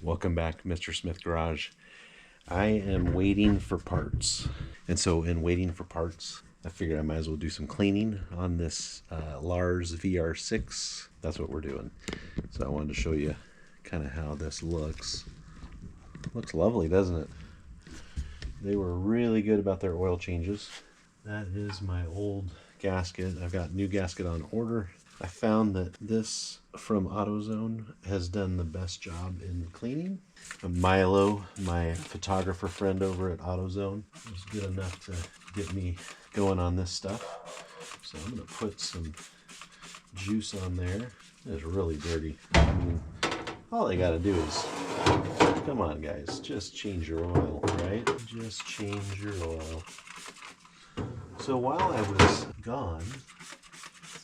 Welcome back, Mr. Smith Garage. I am waiting for parts. And so in waiting for parts, I figured I might as well do some cleaning on this Lars VR6. That's what we're doing. So I wanted to show you kind of how this looks. Looks lovely, doesn't it? They were really good about their oil changes. That is my old gasket. I've got new gasket on order. I found that this from AutoZone has done the best job in cleaning. Milo, my photographer friend over at AutoZone, was good enough to get me going on this stuff. So I'm going to put some juice on there. It's really dirty. I mean, all they got to do is, come on guys, just change your oil, right? Just change your oil. So while I was gone,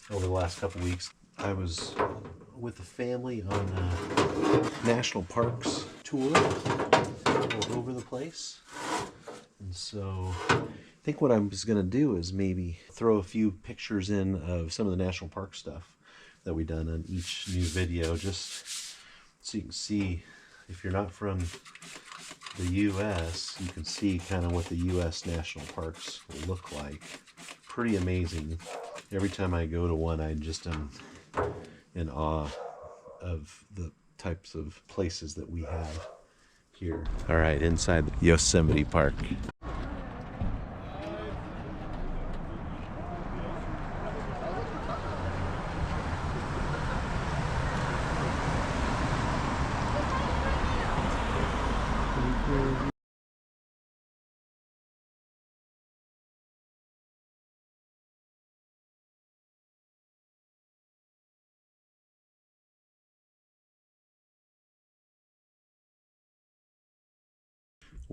over the last couple weeks, I was with the family on a national parks tour all over the place. And so I think what I was going to do is maybe throw a few pictures in of some of the national park stuff that we've done on each new video, just so you can see, if you're not from the U.S., you can see kind of what the U.S. national parks look like. Pretty amazing. Every time I go to one, I just am in awe of the types of places that we have here. All right, inside the Yosemite Park.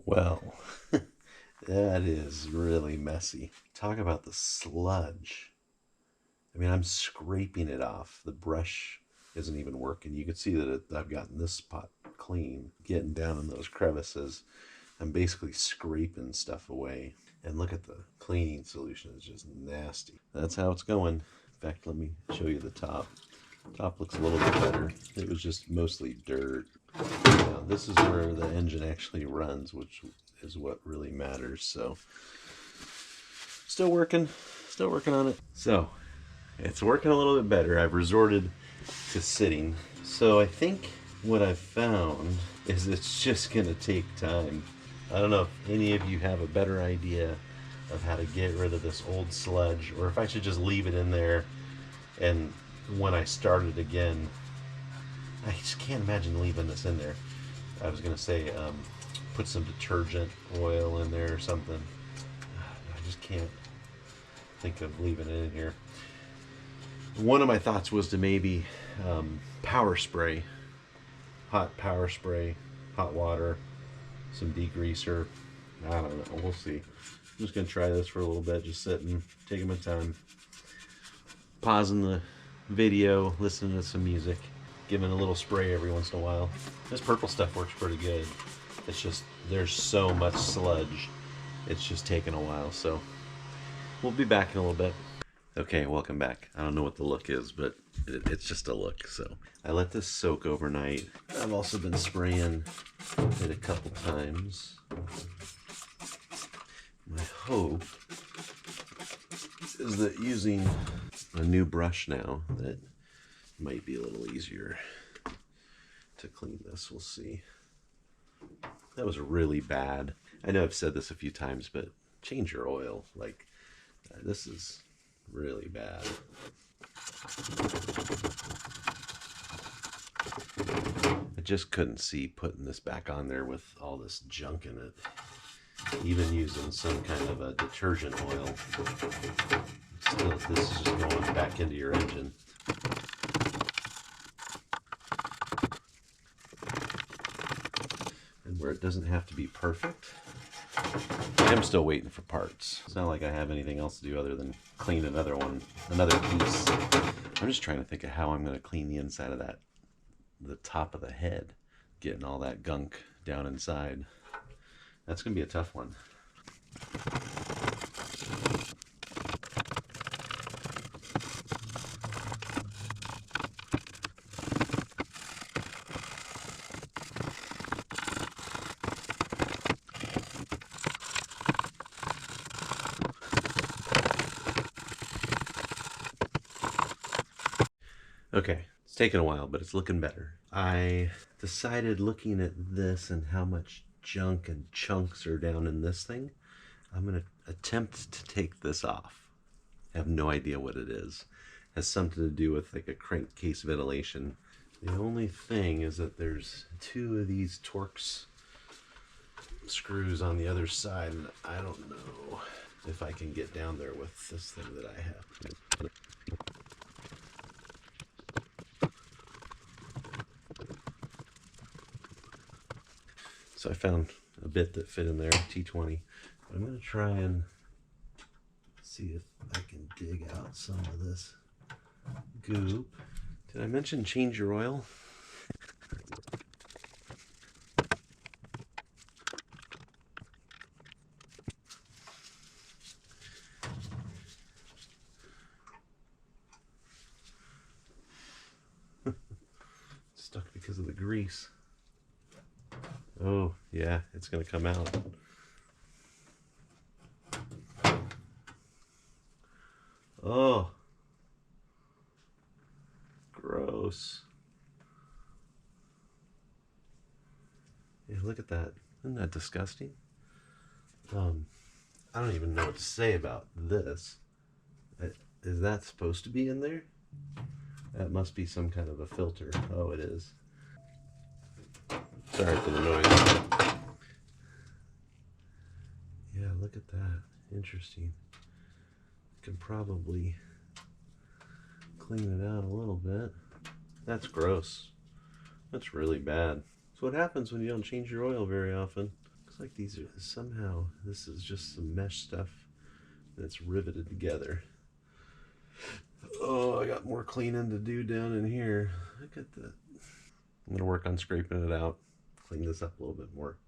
Well, that is really messy. Talk about the sludge. I mean, I'm scraping it off. The brush isn't even working. You can see that I've gotten this spot clean. Getting down in those crevices, I'm basically scraping stuff away. And look at the cleaning solution. It's just nasty. That's how it's going. In fact, let me show you the top. Top looks a little bit better. It was just mostly dirt. Now, this is where the engine actually runs, which is what really matters. So still working on it. So it's working a little bit better. I've resorted to sitting. So I think what I've found is it's just gonna take time. I don't know if any of you have a better idea of how to get rid of this old sludge, or if I should just leave it in there, and when I start it again, I just can't imagine leaving this in there. I was gonna say put some detergent oil in there or something. I just can't think of leaving it in here. One of my thoughts was to maybe power spray, hot power spray, hot water, some degreaser. I don't know, we'll see. I'm just gonna try this for a little bit, just sitting, taking my time, pausing the video, listening to some music, giving a little spray every once in a while. This purple stuff works pretty good. It's just, there's so much sludge. It's just taking a while, so we'll be back in a little bit. Okay, welcome back. I don't know what the look is, but it's just a look. So I let this soak overnight. I've also been spraying it a couple times. My hope is that using a new brush now, that might be a little easier to clean this. We'll see. That was really bad. I know I've said this a few times, but change your oil. Like, this is really bad. I just couldn't see putting this back on there with all this junk in it. Even using some kind of a detergent oil. Still, this is just going back into your engine. And where it doesn't have to be perfect, I'm still waiting for parts. It's not like I have anything else to do other than clean another piece. I'm just trying to think of how I'm going to clean the inside of that, the top of the head, getting all that gunk down inside. That's going to be a tough one. Okay, it's taken a while, but it's looking better. I decided, looking at this and how much junk and chunks are down in this thing, I'm going to attempt to take this off. I have no idea what it is. It has something to do with like a crankcase ventilation. The only thing is that there's two of these Torx screws on the other side, and I don't know if I can get down there with this thing that I have. So I found a bit that fit in there, T20. But I'm going to try and see if I can dig out some of this goop. Did I mention change your oil? Stuck because of the grease. Oh, yeah, it's going to come out. Oh, gross. Yeah, look at that. Isn't that disgusting? I don't even know what to say about this. Is that supposed to be in there? That must be some kind of a filter. Oh, it is. Sorry for the noise. Yeah, look at that. Interesting. Can probably clean it out a little bit. That's gross. That's really bad. So what happens when you don't change your oil very often? Looks like these are somehow, this is just some mesh stuff that's riveted together. Oh, I got more cleaning to do down in here. Look at that. I'm gonna work on scraping it out, clean this up a little bit more.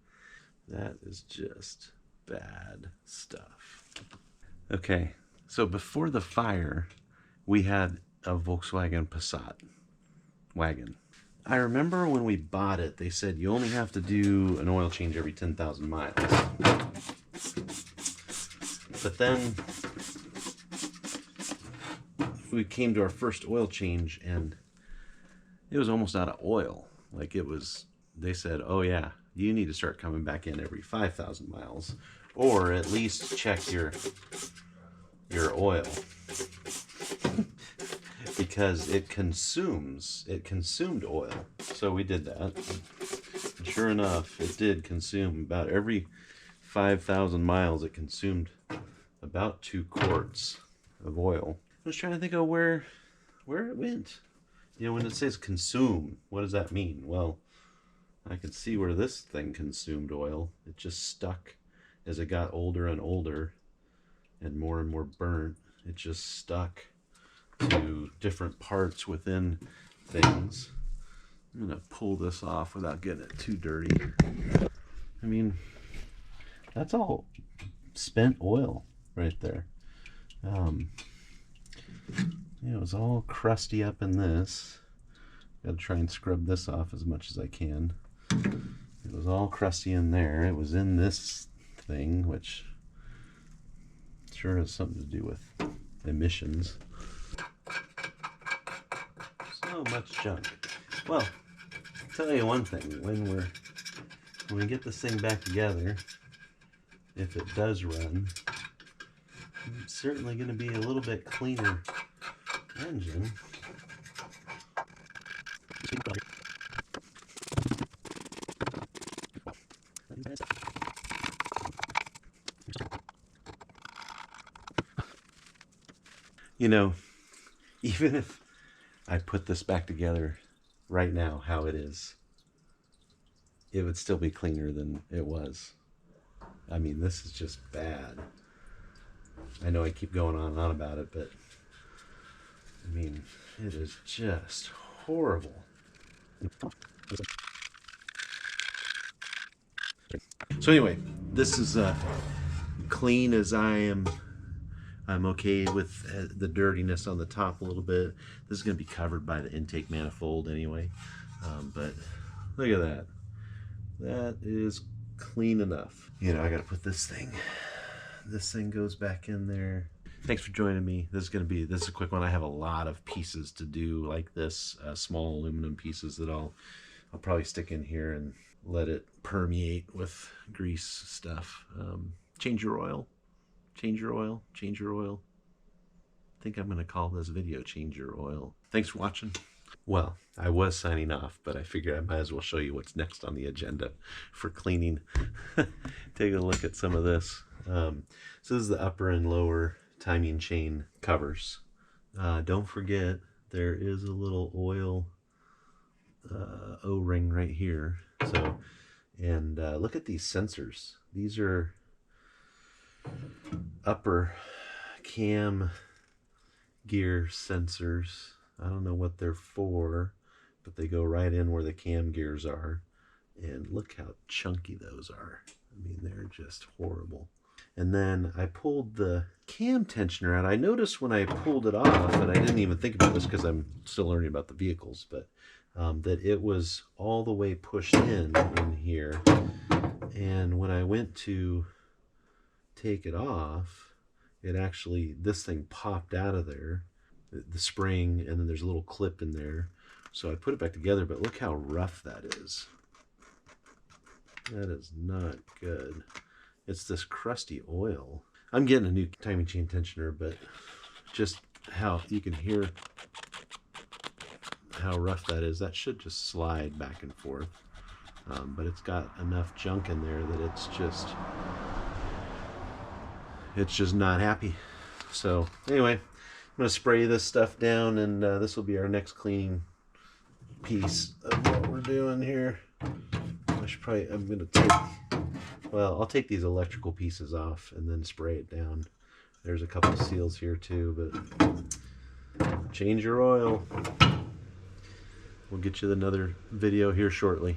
That is just bad stuff. Okay, so before the fire, we had a Volkswagen Passat wagon. I remember when we bought it, they said you only have to do an oil change every 10,000 miles. But then we came to our first oil change and it was almost out of oil. Like it was, they said, oh yeah, you need to start coming back in every 5,000 miles, or at least check your oil. Because it consumed oil. So we did that. And sure enough, it did consume about every 5,000 miles. It consumed about 2 quarts of oil. I was trying to think of where it went. You know, when it says consume, what does that mean? Well, I could see where this thing consumed oil. It just stuck as it got older and older and more burnt. It just stuck to different parts within things. I'm gonna pull this off without getting it too dirty. I mean, that's all spent oil right there. It was all crusty up in this. Gotta try and scrub this off as much as I can. It was all crusty in there. It was in this thing, which sure has something to do with emissions. So much junk. Well, I'll tell you one thing, when we get this thing back together, if it does run, it's certainly going to be a little bit cleaner engine. You know, even if I put this back together right now, how it is, it would still be cleaner than it was. I mean, this is just bad. I know I keep going on and on about it, but I mean, it is just horrible. So anyway, this is clean as I am. I'm okay with the dirtiness on the top a little bit. This is going to be covered by the intake manifold anyway. But look at that. That is clean enough. You know, I got to put this thing goes back in there. Thanks for joining me. This is a quick one. I have a lot of pieces to do like this, small aluminum pieces that I'll probably stick in here and let it permeate with grease stuff. Change your oil, change your oil, change your oil. I think I'm going to call this video Change Your Oil. Thanks for watching. Well, I was signing off, but I figured I might as well show you what's next on the agenda for cleaning. Take a look at some of this. So this is the upper and lower timing chain covers. Don't forget there is a little oil O-ring right here. So, and look at these sensors. These are upper cam gear sensors. I don't know what they're for, but they go right in where the cam gears are. And look how chunky those are. I mean, they're just horrible. And then I pulled the cam tensioner out. I noticed when I pulled it off, and I didn't even think about this because I'm still learning about the vehicles, but that it was all the way pushed in here. And when I went to take it off, it actually, this thing popped out of there, the spring, and then there's a little clip in there. So I put it back together, but look how rough that is. That is not good. It's this crusty oil. I'm getting a new timing chain tensioner, but just how you can hear how rough that is. That should just slide back and forth. But it's got enough junk in there that it's just not happy. So anyway, I'm gonna spray this stuff down, and this will be our next cleaning piece of what we're doing here. I'm gonna take, well, I'll take these electrical pieces off and then spray it down. There's a couple of seals here too, but change your oil. We'll get you another video here shortly.